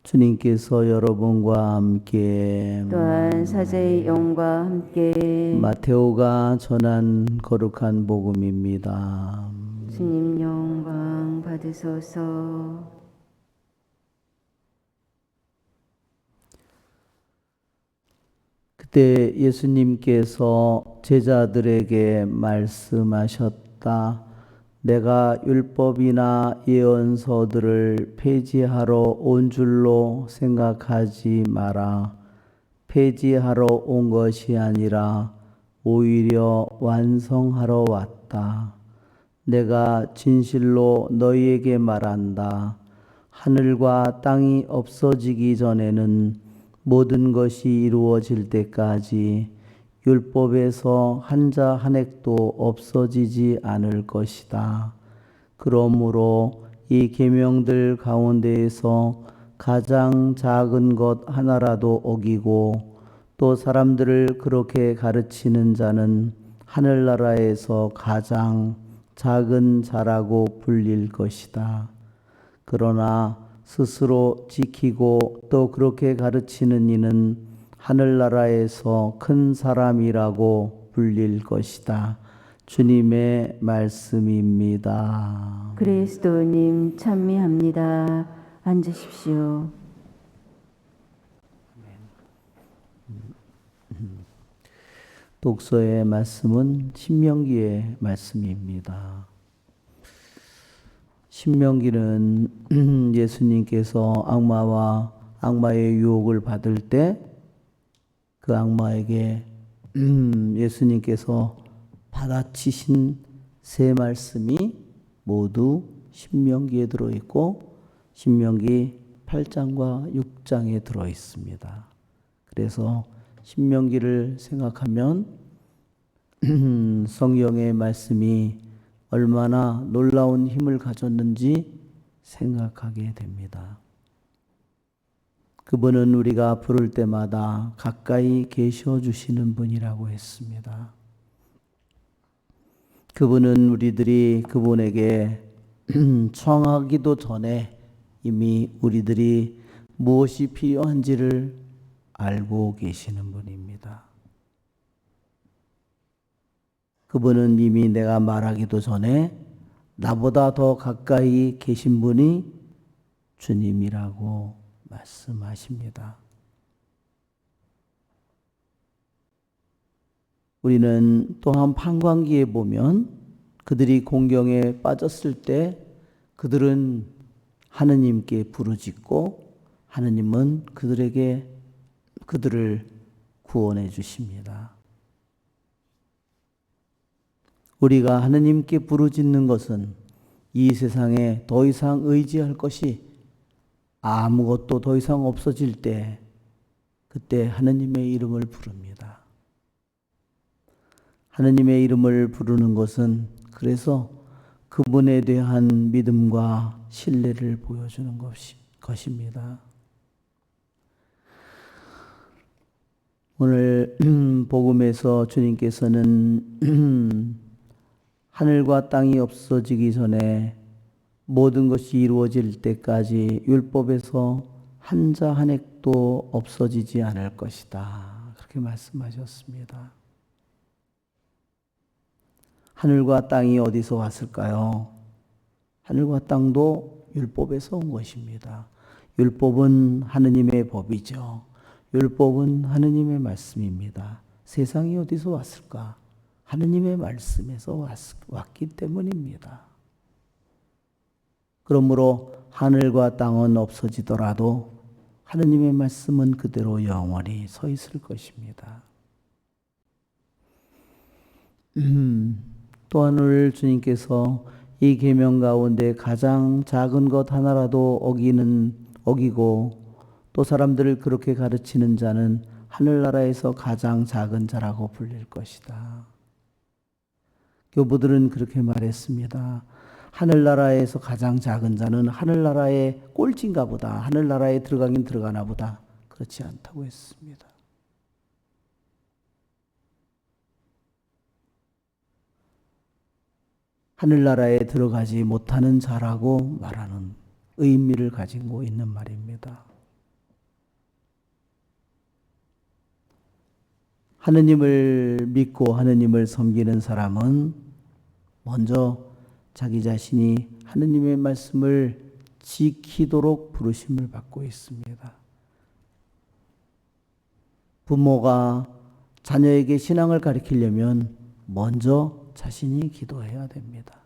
주님께서 여러분과 함께 또한 사제의 영과 함께 마테오가 전한 거룩한 복음입니다. 주님 영광 받으소서. 그때 예수님께서 제자들에게 말씀하셨다. 내가 율법이나 예언서들을 폐지하러 온 줄로 생각하지 마라. 폐지하러 온 것이 아니라 오히려 완성하러 왔다. 내가 진실로 너희에게 말한다. 하늘과 땅이 없어지기 전에는 모든 것이 이루어질 때까지 율법에서 한자 한 획도 없어지지 않을 것이다. 그러므로 이 계명들 가운데에서 가장 작은 것 하나라도 어기고 또 사람들을 그렇게 가르치는 자는 하늘나라에서 가장 작은 자라고 불릴 것이다. 그러나 스스로 지키고 또 그렇게 가르치는 이는 하늘나라에서 큰 사람이라고 불릴 것이다. 주님의 말씀입니다. 그리스도님 찬미합니다. 앉으십시오. 독서의 말씀은 신명기의 말씀입니다. 신명기는 예수님께서 악마와 악마의 유혹을 받을 때 그 악마에게 예수님께서 받아치신 세 말씀이 모두 신명기에 들어있고 신명기 8장과 6장에 들어있습니다. 그래서 신명기를 생각하면 성경의 말씀이 얼마나 놀라운 힘을 가졌는지 생각하게 됩니다. 그분은 우리가 부를 때마다 가까이 계셔 주시는 분이라고 했습니다. 그분은 우리들이 그분에게 청하기도 전에 이미 우리들이 무엇이 필요한지를 알고 계시는 분입니다. 그분은 이미 내가 말하기도 전에 나보다 더 가까이 계신 분이 주님이라고 말씀하십니다. 우리는 또한 판관기에 보면 그들이 공경에 빠졌을 때 그들은 하느님께 부르짖고 하느님은 그들을 구원해 주십니다. 우리가 하느님께 부르짖는 것은 이 세상에 더 이상 의지할 것이 아무것도 더 이상 없어질 때 그때 하느님의 이름을 부릅니다. 하느님의 이름을 부르는 것은 그래서 그분에 대한 믿음과 신뢰를 보여주는 것입니다. 오늘 복음에서 주님께서는 하늘과 땅이 없어지기 전에 모든 것이 이루어질 때까지 율법에서 한자 한 획도 없어지지 않을 것이다. 그렇게 말씀하셨습니다. 하늘과 땅이 어디서 왔을까요? 하늘과 땅도 율법에서 온 것입니다. 율법은 하느님의 법이죠. 율법은 하느님의 말씀입니다. 세상이 어디서 왔을까? 하느님의 말씀에서 왔기 때문입니다. 그러므로 하늘과 땅은 없어지더라도 하느님의 말씀은 그대로 영원히 서 있을 것입니다. 또한 오늘 주님께서 이 계명 가운데 가장 작은 것 하나라도 어기고 또 사람들을 그렇게 가르치는 자는 하늘나라에서 가장 작은 자라고 불릴 것이다. 교부들은 그렇게 말했습니다. 하늘나라에서 가장 작은 자는 하늘나라의 꼴찌인가 보다. 하늘나라에 들어가긴 들어가나 보다. 그렇지 않다고 했습니다. 하늘나라에 들어가지 못하는 자라고 말하는 의미를 가지고 있는 말입니다. 하느님을 믿고 하느님을 섬기는 사람은 먼저 자기 자신이 하느님의 말씀을 지키도록 부르심을 받고 있습니다. 부모가 자녀에게 신앙을 가르치려면 먼저 자신이 기도해야 됩니다.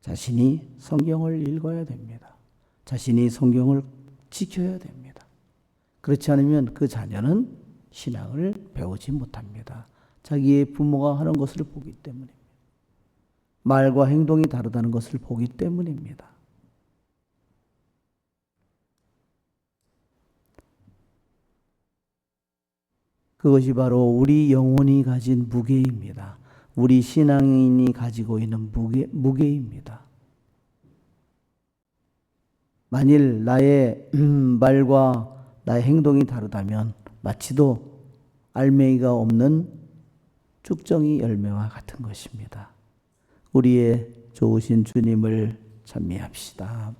자신이 성경을 읽어야 됩니다. 자신이 성경을 지켜야 됩니다. 그렇지 않으면 그 자녀는 신앙을 배우지 못합니다. 자기의 부모가 하는 것을 보기 때문입니다. 말과 행동이 다르다는 것을 보기 때문입니다. 그것이 바로 우리 영혼이 가진 무게입니다. 우리 신앙인이 가지고 있는 무게입니다. 만일 나의 말과 나의 행동이 다르다면 마치도 알맹이가 없는 쭉정이 열매와 같은 것입니다. 우리의 좋으신 주님을 찬미합시다.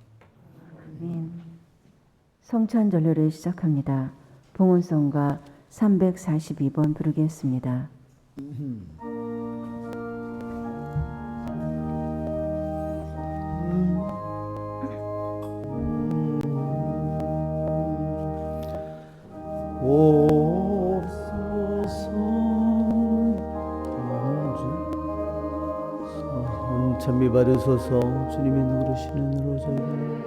아멘. 성찬 전례를 시작합니다. 봉헌성가 342번 부르겠습니다. 옵소서 찬미 받으소서. 주님의 누르시는 으로 저희를